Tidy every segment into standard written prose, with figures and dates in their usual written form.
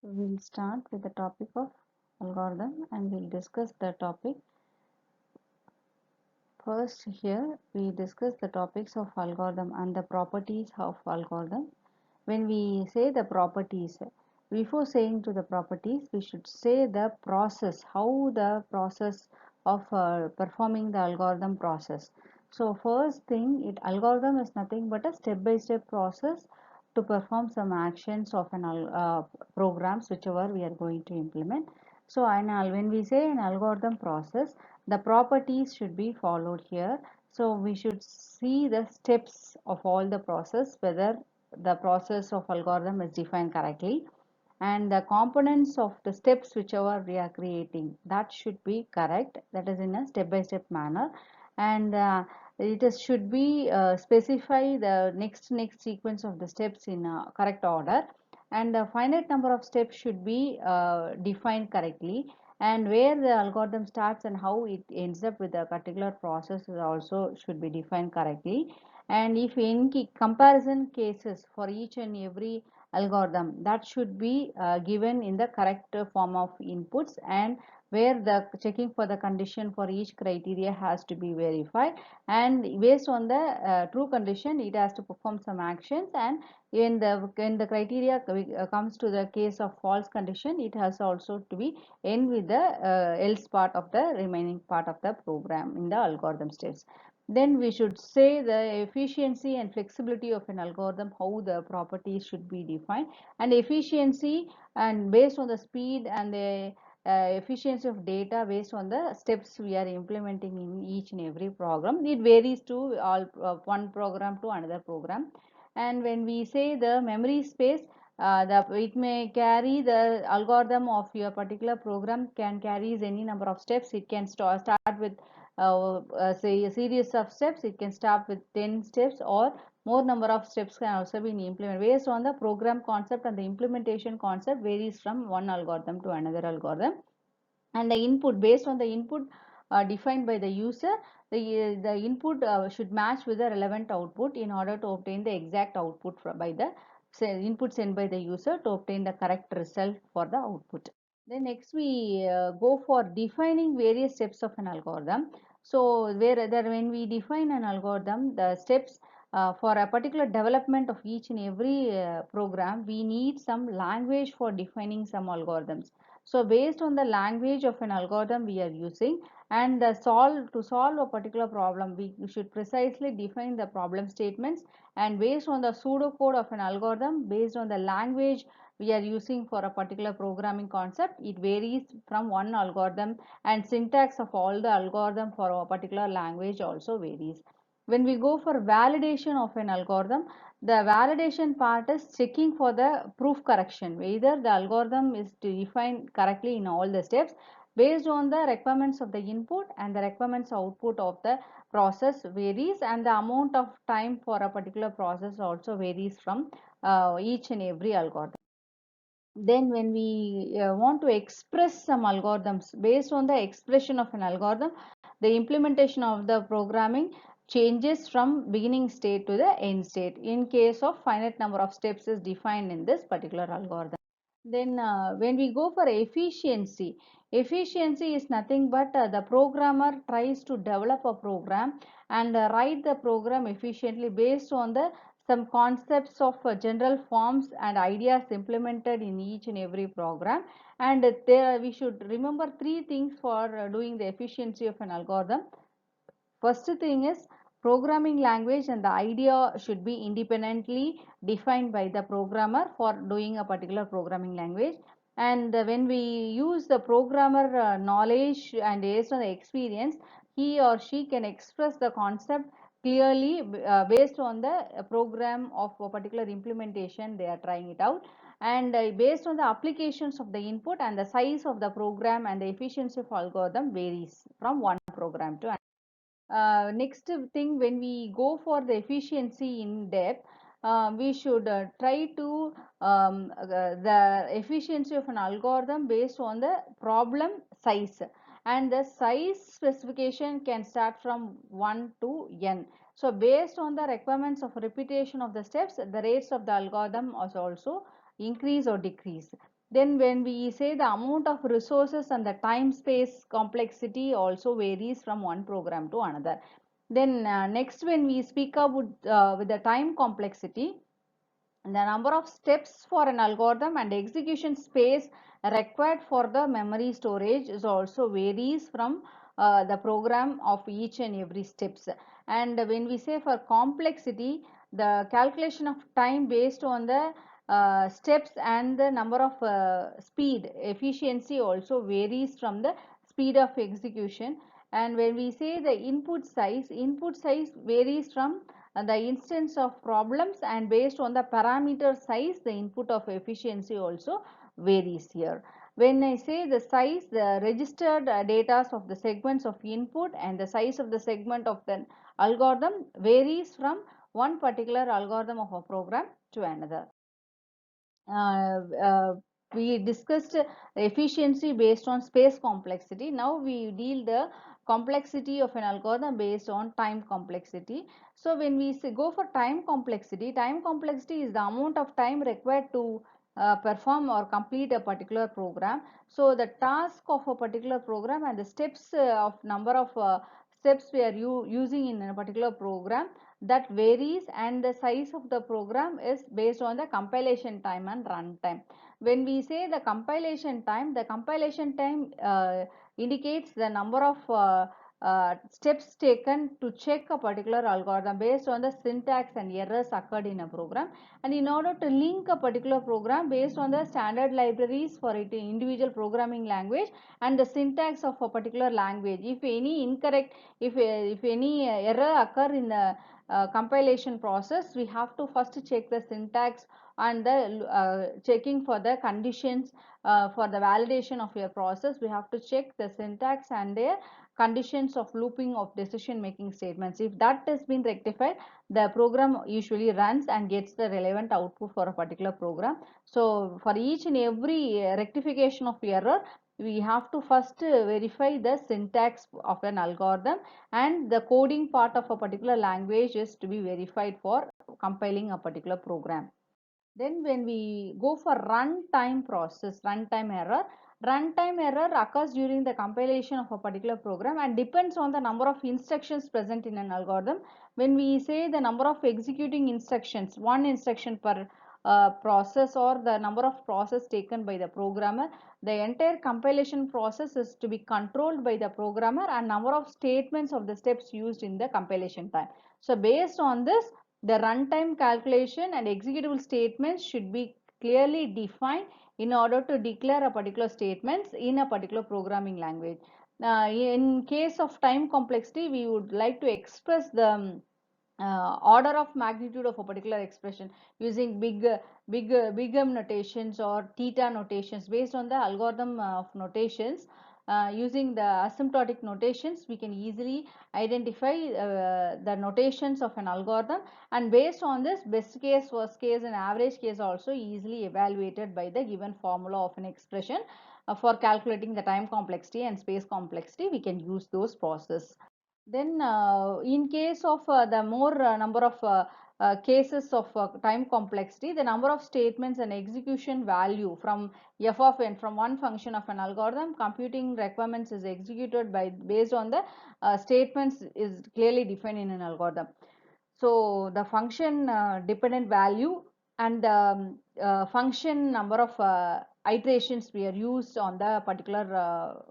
We'll start with the topic of algorithm and we'll discuss the topic. First, here we discuss the topics of algorithm and the properties of algorithm. When we say the properties, before saying to the properties, we should say the process, how the process of performing the algorithm process. So first thing, algorithm is nothing but a step-by-step process to perform some actions of an programs whichever we are going to implement. So when we say an algorithm process, the properties should be followed here. So we should see the steps of all the process, whether the process of algorithm is defined correctly, and the components of the steps whichever we are creating, that should be correct, that is in a step by step manner. And should be specify the next sequence of the steps in a correct order, and the finite number of steps should be defined correctly, and where the algorithm starts and how it ends up with a particular process is also should be defined correctly. And if in comparison cases for each and every algorithm, that should be given in the correct form of inputs, and where the checking for the condition for each criteria has to be verified, and based on the true condition it has to perform some actions, and when the criteria comes to the case of false condition, it has also to be end with the else part of the remaining part of the program in the algorithm steps. Then we should say the efficiency and flexibility of an algorithm, how the properties should be defined. And efficiency, and based on the speed and the efficiency of data based on the steps we are implementing in each and every program, it varies to all one program to another program. And when we say the memory space, it may carry the algorithm of your particular program can carries any number of steps. It can start with say a series of steps. It can start with 10 steps, or more number of steps can also be implemented based on the program concept, and the implementation concept varies from one algorithm to another algorithm. And the input, based on the input defined by the user, the input should match with the relevant output in order to obtain the exact output by the input sent by the user to obtain the correct result for the output. Then next we go for defining various steps of an algorithm. So when we define an algorithm, the steps for a particular development of each and every program, we need some language for defining some algorithms. So based on the language of an algorithm we are using, and to solve a particular problem, we should precisely define the problem statements, and based on the pseudocode of an algorithm, based on the language we are using for a particular programming concept, it varies from one algorithm, and syntax of all the algorithm for a particular language also varies. When we go for validation of an algorithm, the validation part is checking for the proof correction, whether the algorithm is defined correctly in all the steps based on the requirements of the input, and the requirements output of the process varies, and the amount of time for a particular process also varies from each and every algorithm. Then when we want to express some algorithms, based on the expression of an algorithm, the implementation of the programming changes from beginning state to the end state in case of finite number of steps is defined in this particular algorithm. Then when we go for efficiency, efficiency is nothing but the programmer tries to develop a program and write the program efficiently based on the some concepts of general forms and ideas implemented in each and every program. And there we should remember three things for doing the efficiency of an algorithm. First thing is, programming language and the idea should be independently defined by the programmer for doing a particular programming language. And when we use the programmer knowledge and based on the experience, he or she can express the concept clearly based on the program of a particular implementation they are trying it out, and based on the applications of the input, and the size of the program and the efficiency of algorithm varies from one program to another. Next thing, when we go for the efficiency in depth, we should try to the efficiency of an algorithm based on the problem size, and the size specification can start from 1 to n. So based on the requirements of repetition of the steps, the rates of the algorithm also increase or decrease. Then when we say the amount of resources and the time space complexity also varies from one program to another. Then next, when we speak about with the time complexity, the number of steps for an algorithm and execution space required for the memory storage is also varies from the program of each and every steps. And when we say for complexity, the calculation of time based on the steps and the number of speed efficiency also varies from the speed of execution. And when we say the input size varies from the instance of problems, and based on the parameter size the input of efficiency also varies here. When I say the size, the registered data of the segments of input and the size of the segment of the algorithm varies from one particular algorithm of a program to another. uh, uh, we discussed efficiency based on space complexity. Now we deal the complexity of an algorithm based on time complexity. So when we say go for time complexity is the amount of time required to perform or complete a particular program. So the task of a particular program and the steps of number of steps we are using in a particular program, that varies, and the size of the program is based on the compilation time and runtime. When we say the compilation time indicates the number of steps taken to check a particular algorithm based on the syntax and errors occurred in a program, and in order to link a particular program based on the standard libraries for it individual programming language and the syntax of a particular language. If any incorrect, if any error occur in the compilation process, we have to first check the syntax and the checking for the conditions for the validation of your process. We have to check the syntax and their conditions of looping of decision making statements. If that has been rectified, the program usually runs and gets the relevant output for a particular program. So for each and every rectification of error, we have to first verify the syntax of an algorithm, and the coding part of a particular language is to be verified for compiling a particular program. Then when we go for runtime error occurs during the compilation of a particular program and depends on the number of instructions present in an algorithm. When we say the number of executing instructions, one instruction per process, or the number of process taken by the programmer, the entire compilation process is to be controlled by the programmer, and number of statements of the steps used in the compilation time. So based on this, the runtime calculation and executable statements should be clearly defined in order to declare a particular statements in a particular programming language. In case of time complexity, we would like to express the order of magnitude of a particular expression using big notations or theta notations. Based on the algorithm of notations, using the asymptotic notations, we can easily identify the notations of an algorithm, and based on this, best case, worst case and average case also easily evaluated by the given formula of an expression. For calculating the time complexity and space complexity, we can use those processes. Then in case of the more number of cases of time complexity, the number of statements and execution value from f of n, from one function of an algorithm computing requirements is executed by based on the statements is clearly defined in an algorithm. So the function dependent value and the function number of iterations we are used on the particular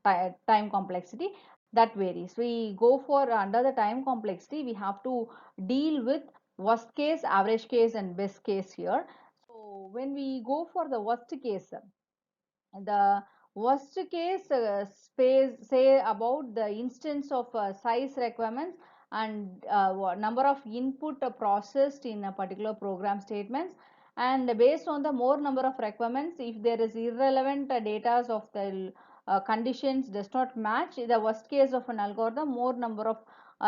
time complexity, that varies. We go for under the time complexity, we have to deal with worst case, average case and best case here. So when we go for the worst case, the worst case space say about the instance of size requirements and number of input processed in a particular program statements, and based on the more number of requirements, if there is irrelevant data of the conditions does not match the worst case of an algorithm, more number of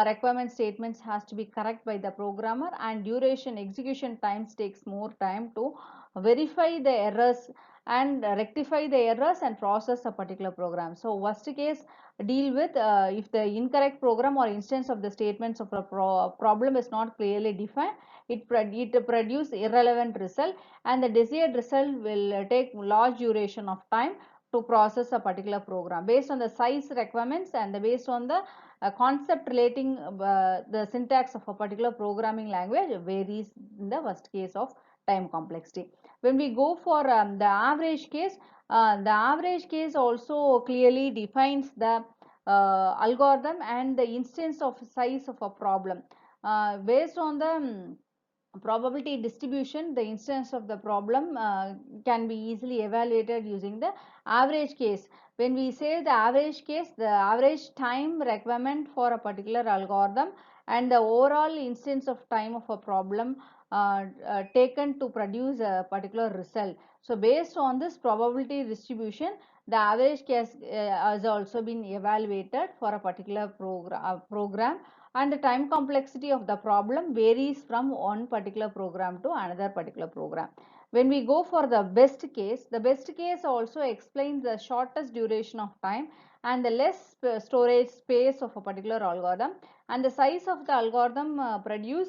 requirement statements has to be correct by the programmer, and duration execution times takes more time to verify the errors and rectify the errors and process a particular program. So worst case deal with if the incorrect program or instance of the statements of a problem is not clearly defined, it produce irrelevant result, and the desired result will take large duration of time to process a particular program based on the size requirements and based on the concept relating the syntax of a particular programming language varies in the worst case of time complexity. When we go for the average case also clearly defines the algorithm and the instance of size of a problem. Based on the probability distribution, the instance of the problem can be easily evaluated using the average case. When we say the average case, the average time requirement for a particular algorithm and the overall instance of time of a problem taken to produce a particular result. So based on this probability distribution, the average case has also been evaluated for a particular program, and the time complexity of the problem varies from one particular program to another particular program. When we go for the best case also explains the shortest duration of time and the less storage space of a particular algorithm, and the size of the algorithm produce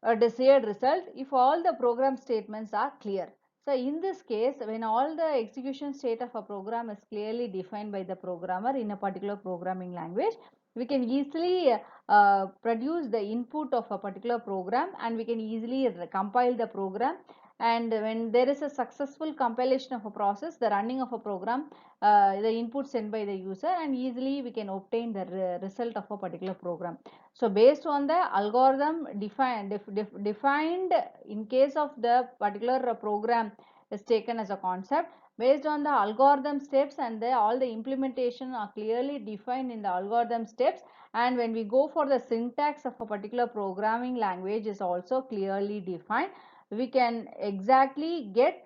a desired result if all the program statements are clear. So in this case, when all the execution state of a program is clearly defined by the programmer in a particular programming language, we can easily produce the input of a particular program, and we can easily compile the program. And when there is a successful compilation of a process, the running of a program, the input sent by the user, and easily we can obtain the result of a particular program. So based on the algorithm defined in case of the particular program is taken as a concept, based on the algorithm steps, and all the implementation are clearly defined in the algorithm steps. And when we go for the syntax of a particular programming language is also clearly defined, we can exactly get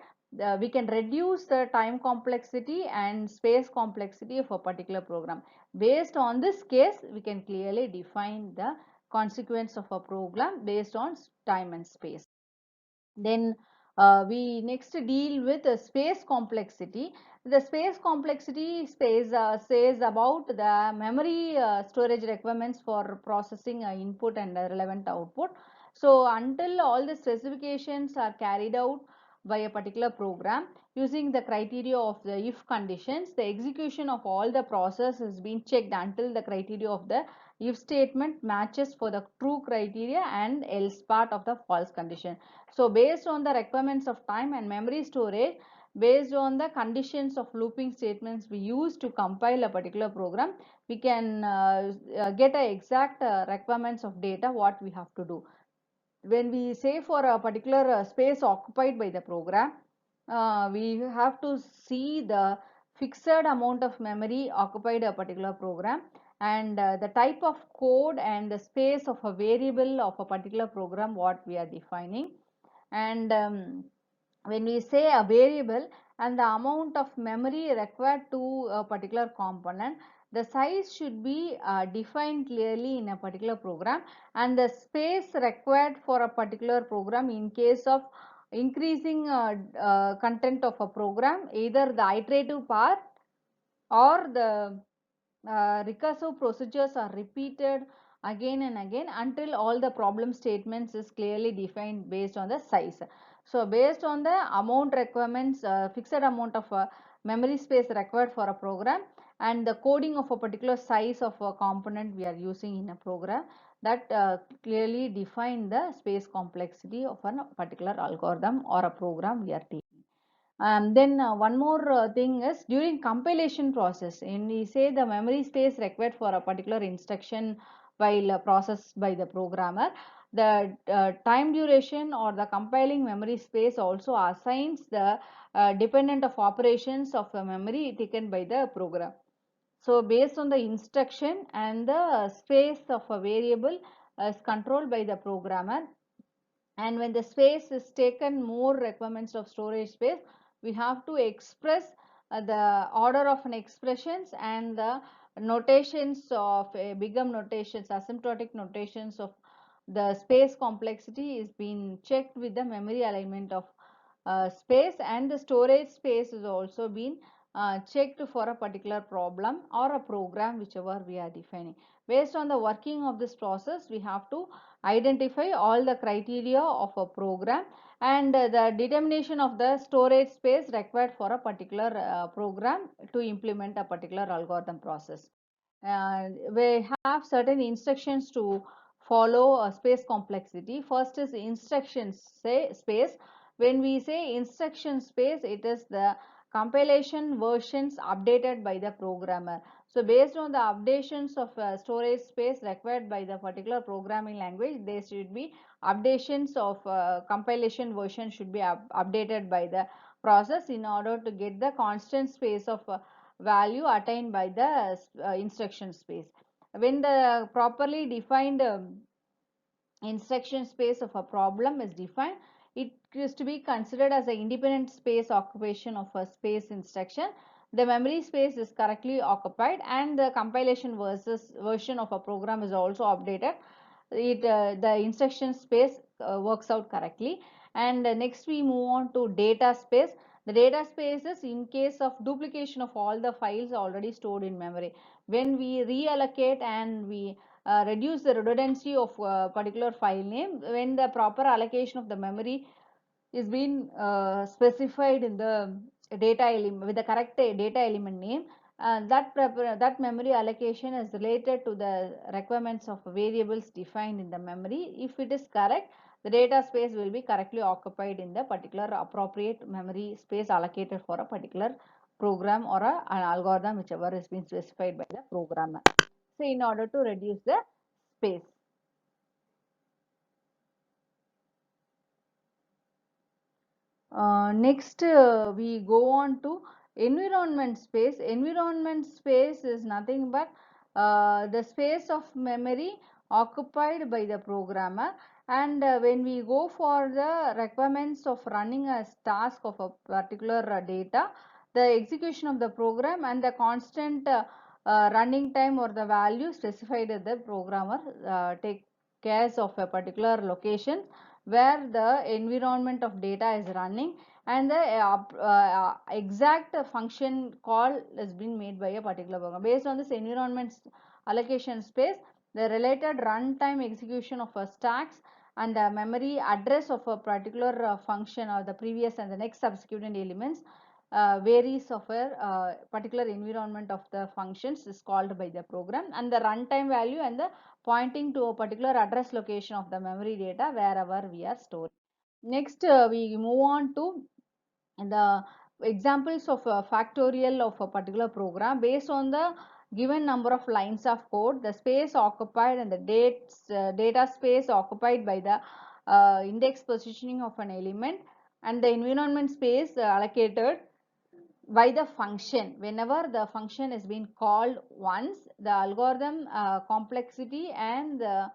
we can reduce the time complexity and space complexity of a particular program. Based on this case, we can clearly define the consequence of a program based on time and space. Then we next deal with space complexity. The space complexity says about the memory storage requirements for processing input and relevant output. So until all the specifications are carried out by a particular program using the criteria of the if conditions, the execution of all the process has been checked until the criteria of the if statement matches for the true criteria and else part of the false condition. So based on the requirements of time and memory storage, based on the conditions of looping statements we use to compile a particular program, we can get a exact requirements of data what we have to do. When we say for a particular space occupied by the program, we have to see the fixed amount of memory occupied a particular program, and the type of code and the space of a variable of a particular program what we are defining. And when we say a variable and the amount of memory required to a particular component, the size should be defined clearly in a particular program, and the space required for a particular program in case of increasing content of a program, either the iterative part or the recursive procedures are repeated again and again until all the problem statements is clearly defined based on the size. So based on the amount requirements, fixed amount of memory space required for a program, and the coding of a particular size of a component we are using in a program, that clearly define the space complexity of a particular algorithm or a program we are taking. Then one more thing is during compilation process, and we say the memory space required for a particular instruction while processed by the programmer, the time duration or the compiling memory space also assigns the dependent of operations of the memory taken by the program. So based on the instruction and the space of a variable is controlled by the programmer, and when the space is taken more requirements of storage space, we have to express the order of an expressions and the notations of bigum notations, asymptotic notations of the space complexity is being checked with the memory alignment of space, and the storage space is also been checked for a particular problem or a program whichever we are defining. Based on the working of this process, we have to identify all the criteria of a program and the determination of the storage space required for a particular program to implement a particular algorithm process. We have certain instructions to follow a space complexity. First is instructions say space. When we say instruction space, it is the compilation versions updated by the programmer. So based on the updations of storage space required by the particular programming language, there should be updations of compilation version should be updated by the process in order to get the constant space of value attained by the instruction space. When the properly defined instruction space of a problem is defined, it is to be considered as an independent space occupation of a space instruction. The memory space is correctly occupied and the compilation version of a program is also updated. The instruction space works out correctly. And next we move on to data space. The data space is in case of duplication of all the files already stored in memory. When we reallocate and we reduce the redundancy of particular file name, when the proper allocation of the memory is being specified in the data element with the correct data element name, that memory allocation is related to the requirements of variables defined in the memory. If it is correct, the data space will be correctly occupied in the particular appropriate memory space allocated for a particular program or an algorithm whichever has been specified by the programmer. So in order to reduce the space. Next, we go on to environment space. Environment space is nothing but the space of memory occupied by the programmer. And when we go for the requirements of running a task of a particular data, the execution of the program and the constant running time or the value specified at the programmer take care of a particular location where the environment of data is running, and the exact function call has been made by a particular program. Based on this environment allocation space, the related runtime execution of a stacks and the memory address of a particular function or the previous and the next subsequent elements varies of a particular environment of the functions is called by the program, and the runtime value and the pointing to a particular address location of the memory data wherever we are storing. Next, we move on to the examples of a factorial of a particular program. Based on the given number of lines of code, the space occupied and the data space occupied by the index positioning of an element and the environment space allocated by the function. Whenever the function is being called once, the algorithm complexity and the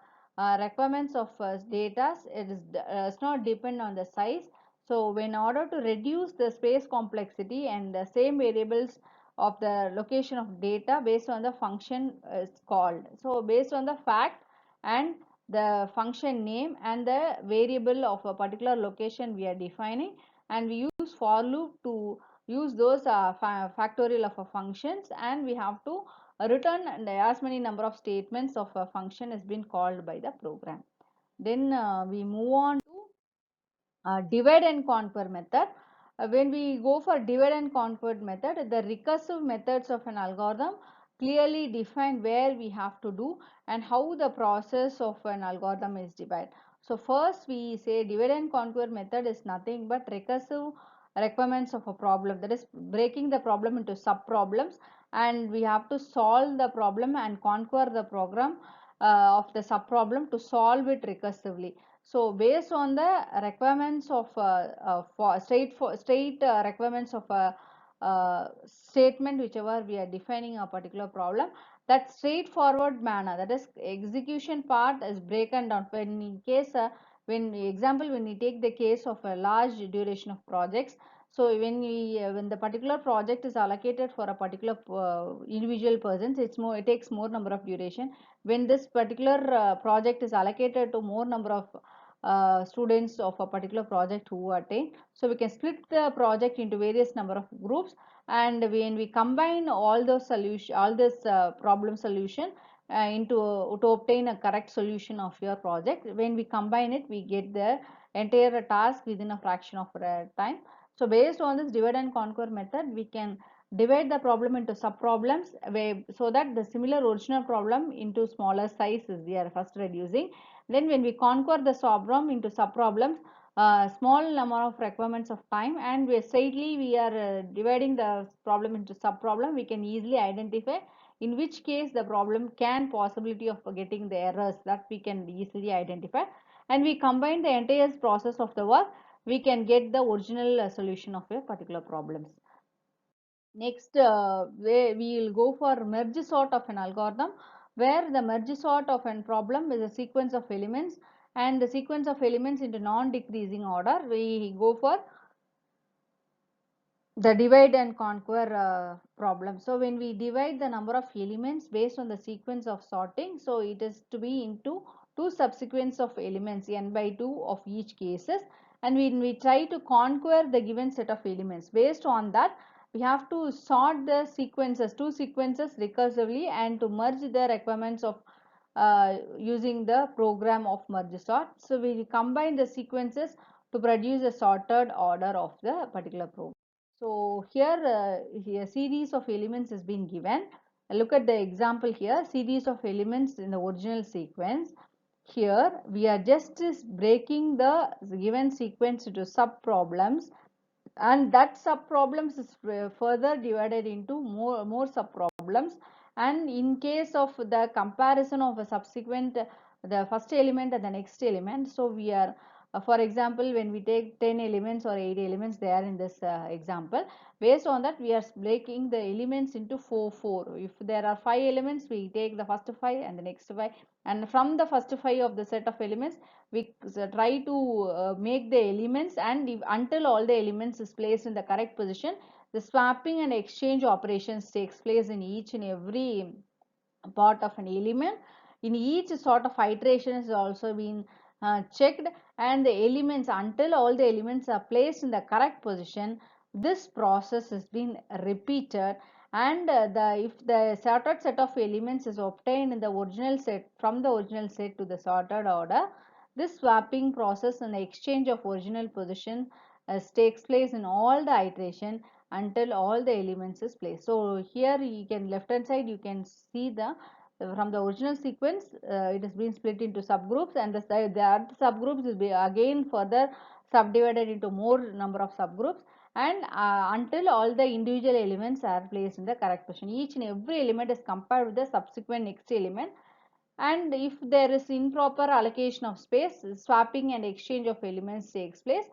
requirements of data, it does not depend on the size. So in order to reduce the space complexity and the same variables of the location of data based on the function is called. So based on the fact and the function name and the variable of a particular location we are defining, and we use for loop to use those factorial of a functions, and we have to return as many number of statements of a function has been called by the program. Then we move on to divide and conquer method. When we go for divide and conquer method, the recursive methods of an algorithm clearly define where we have to do and how the process of an algorithm is divided. So first we say divide and conquer method is nothing but recursive requirements of a problem, that is breaking the problem into sub problems, and we have to solve the problem and conquer the program of the sub problem to solve it recursively. So based on the requirements of straight requirements of a statement whichever we are defining a particular problem, that straightforward manner, that is execution part is broken down. When in case when example, when we take the case of a large duration of projects, so when the particular project is allocated for a particular individual persons, it takes more number of duration. When this particular project is allocated to more number of students of a particular project who attain. So we can split the project into various number of groups, and when we combine all those solution, all this problem solution into to obtain a correct solution of your project, when we combine it, we get the entire task within a fraction of time. So based on this divide and conquer method, we can divide the problem into sub problems, so that the similar original problem into smaller sizes we are first reducing. Then when we conquer the sub problem into sub problems, small number of requirements of time, and we straightly we are dividing the problem into sub problem, we can easily identify in which case the problem can possibility of getting the errors, that we can easily identify, and we combine the entire process of the work, we can get the original solution of a particular problems. Next, we will go for merge sort of an algorithm, where the merge sort of an problem is a sequence of elements, and the sequence of elements into non-decreasing order. We go for the divide and conquer problem. So when we divide the number of elements based on the sequence of sorting, so it is to be into two subsequence of elements n by 2 of each cases, and when we try to conquer the given set of elements, based on that we have to sort the sequences, two sequences recursively, and to merge the requirements of using the program of merge sort. So we combine the sequences to produce a sorted order of the particular program. So here series of elements has been given. Look at the example here, series of elements in the original sequence. Here we are just breaking the given sequence into sub problems, and that sub problems is further divided into more sub problems. And in case of the comparison of a subsequent, the first element and the next element, so we are for example, when we take 10 elements or 8 elements there in this example, based on that we are breaking the elements into 4. If there are 5 elements, we take the first 5 and the next 5, and from the first 5 of the set of elements we try to make the elements, and if, until all the elements is placed in the correct position, the swapping and exchange operations takes place in each and every part of an element. In each sort of iteration is also been checked, and the elements, until all the elements are placed in the correct position, this process has been repeated. And if the sorted set of elements is obtained in the original set, from the original set to the sorted order, this swapping process and the exchange of original position takes place in all the iteration until all the elements is placed. So here you can, left hand side you can see the from the original sequence it has been split into subgroups, and the other subgroups will be again further subdivided into more number of subgroups, and until all the individual elements are placed in the correct position. Each and every element is compared with the subsequent next element, and if there is improper allocation of space, swapping and exchange of elements takes place,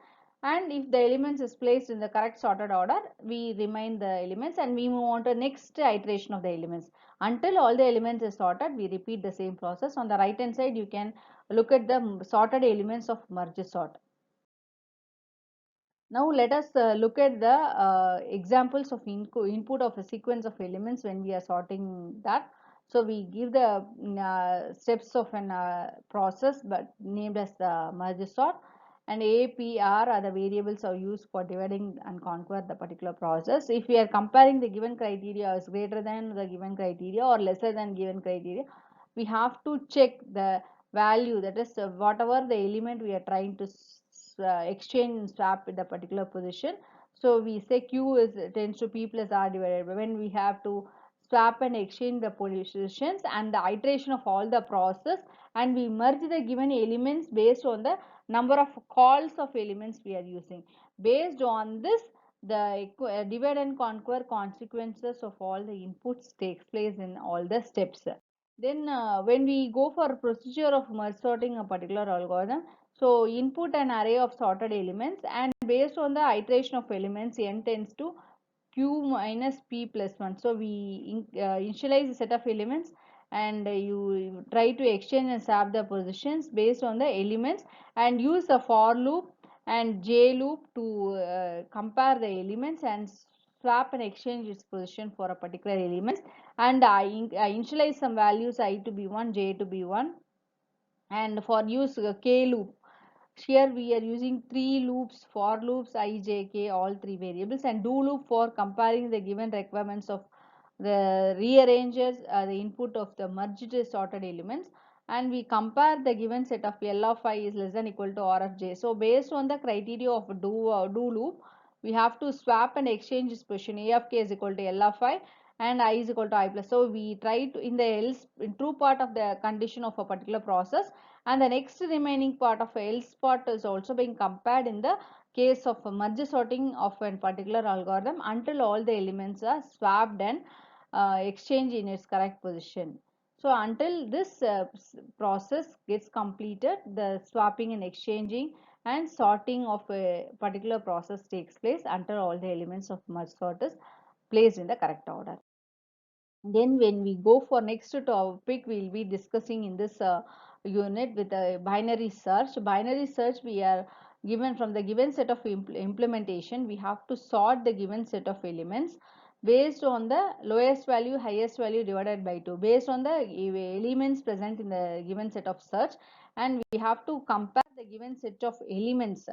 and if the elements is placed in the correct sorted order, we remain the elements and we move on to next iteration of the elements. Until all the elements is sorted, we repeat the same process. On the right hand side you can look at the sorted elements of merge sort. Now let us look at the examples of input of a sequence of elements when we are sorting that. So we give the steps of an process but named as the merge sort, and A, P, R are the variables are used for dividing and conquer the particular process. If we are comparing the given criteria is greater than the given criteria or lesser than given criteria, we have to check the value, that is whatever the element we are trying to exchange and swap in the particular position. So we say Q is tends to P plus R divided by, when we have to swap and exchange the positions and the iteration of all the process, and we merge the given elements based on the number of calls of elements we are using. Based on this, the divide and conquer consequences of all the inputs takes place in all the steps. Then when we go for procedure of merge sorting a particular algorithm, so input an array of sorted elements, and based on the iteration of elements n tends to q minus p plus 1. So we initialize a set of elements, and you try to exchange and swap the positions based on the elements, and use the for loop and j loop to compare the elements and swap and exchange its position for a particular element. And I initialize some values I to be 1, j to be 1, and for use k loop Here we are using 3 loops, for loops, I, j, k, all 3 variables, and do loop for comparing the given requirements of the rearranges the input of the merged sorted elements, and we compare the given set of L of I is less than equal to R of j. So based on the criteria of do loop, we have to swap and exchange this position. A of k is equal to L of I and I is equal to I plus. So we try to in the else in true part of the condition of a particular process, and the next remaining part of else part is also being compared in the case of a merge sorting of a particular algorithm until all the elements are swapped and exchange in its correct position. So until this process gets completed, the swapping and exchanging and sorting of a particular process takes place until all the elements of merge sort is placed in the correct order. Then when we go for next topic, we'll be discussing in this unit with a binary search. Binary search, we are given from the given set of implementation, we have to sort the given set of elements based on the lowest value, highest value divided by 2, based on the elements present in the given set of search, and we have to compare the given set of elements.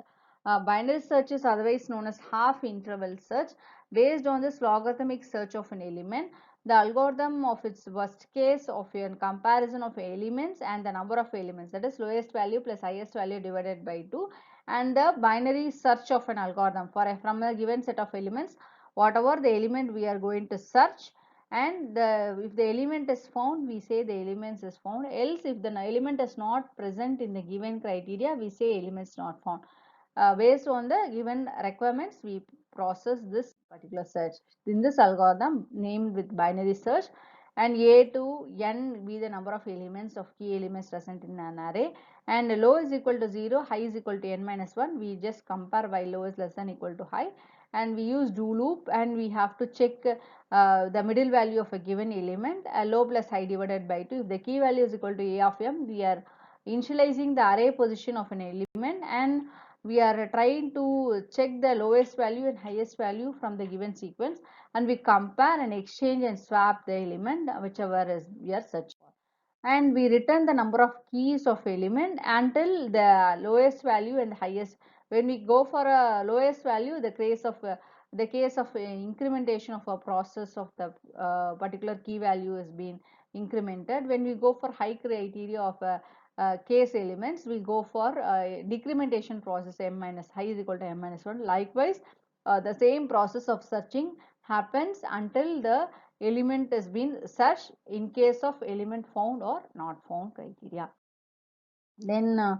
Binary search is otherwise known as half interval search. Based on this logarithmic search of an element, the algorithm of its worst case of a comparison of elements and the number of elements, that is lowest value plus highest value divided by 2, and the binary search of an algorithm for from a given set of elements, whatever the element we are going to search, and if the element is found, we say the elements is found, else if the element is not present in the given criteria, we say elements not found. Based on the given requirements, we process this particular search in this algorithm named with binary search, and a to n be the number of elements of key elements present in an array, and low is equal to 0, high is equal to n minus 1. We just compare while low is less than equal to high, and we use do loop, and we have to check the middle value of a given element, low plus high divided by 2. If the key value is equal to a of m, we are initializing the array position of an element, and we are trying to check the lowest value and highest value from the given sequence, and we compare and exchange and swap the element whichever is we are searching for, and we return the number of keys of element until the lowest value and highest. When we go for a lowest value, the case of incrementation of a process of the particular key value is being incremented. When we go for high criteria of a case elements, we go for decrementation process, m minus high is equal to m minus 1. Likewise, the same process of searching happens until the element has been searched in case of element found or not found criteria. Then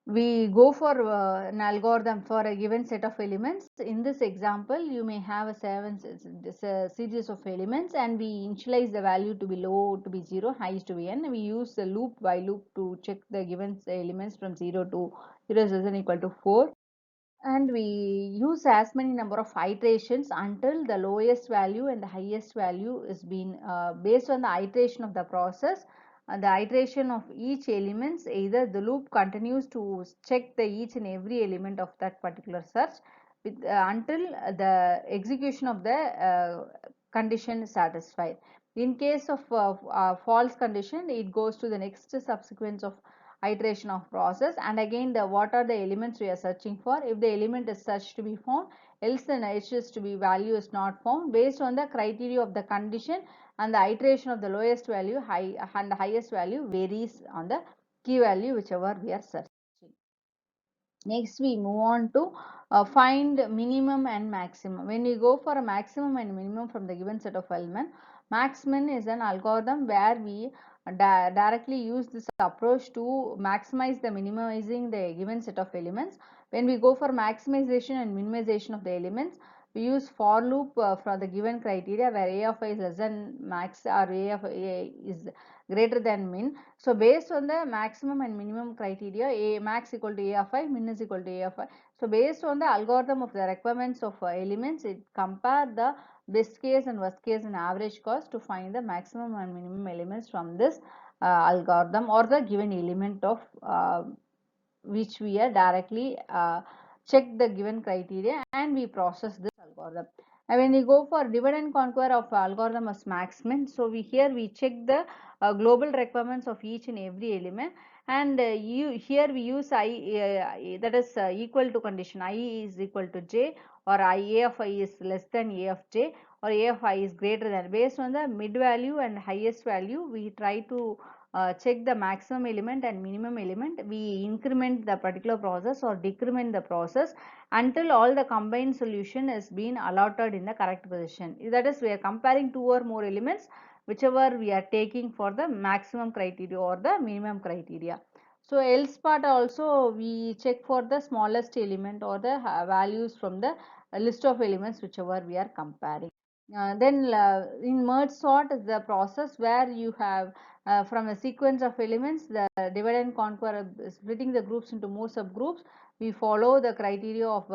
we go for an algorithm for a given set of elements. In this example, you may have a series of elements, and we initialize the value to be low to be 0, high to be n. We use the loop while loop to check the given elements from 0 to 0 is less than equal to 4, and we use as many number of iterations until the lowest value and the highest value is been based on the iteration of the process, and the iteration of each elements, either the loop continues to check the each and every element of that particular search with until the execution of the condition is satisfied. In case of false condition, it goes to the next subsequence of iteration of process, and again the what are the elements we are searching for. If the element is searched to be found, else the h is to be value is not found, based on the criteria of the condition, and the iteration of the lowest value high and the highest value varies on the key value whichever we are searching. Next we move on to find minimum and maximum. When we go for a maximum and minimum from the given set of element, maxmin is an algorithm where we directly use this approach to maximize the minimizing the given set of elements. When we go for maximization and minimization of the elements, we use for loop for the given criteria where a of I is less than max or a of I is greater than min. So based on the maximum and minimum criteria, a max equal to a of I, min is equal to a of I. So based on the algorithm of the requirements of elements, it compare the best case and worst case and average cost to find the maximum and minimum elements from this algorithm or the given element of which we are directly check the given criteria, and we process this algorithm. And when we go for divide and conquer of algorithm as maxmin, so we check the global requirements of each and every element, and here we use I, that is equal to condition, I is equal to j, or A of I is less than A of j, or A of I is greater than. Based on the mid value and highest value, we try to check the maximum element and minimum element. We increment the particular process or decrement the process until all the combined solution is being allotted in the correct position. That is, we are comparing two or more elements, whichever we are taking for the maximum criteria or the minimum criteria. So else part also we check for the smallest element or the values from the list of elements whichever we are comparing. Then in merge sort is the process where you have from a sequence of elements, the divide and conquer, splitting the groups into more subgroups. We follow the criteria of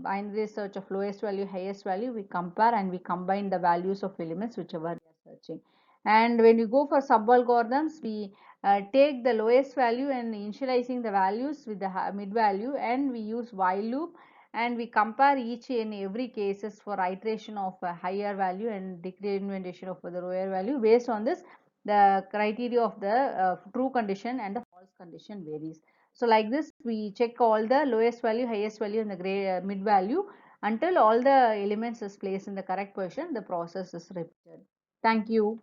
binary search of lowest value, highest value. We compare and we combine the values of elements whichever we are searching. And when you go for sub algorithms, we take the lowest value and initializing the values with the mid value, and we use while loop, and we compare each and every cases for iteration of a higher value and decrementation of the lower value. Based on this, the criteria of the true condition and the false condition varies. So like this, we check all the lowest value, highest value and the mid value until all the elements is placed in the correct position. The process is repeated. Thank you.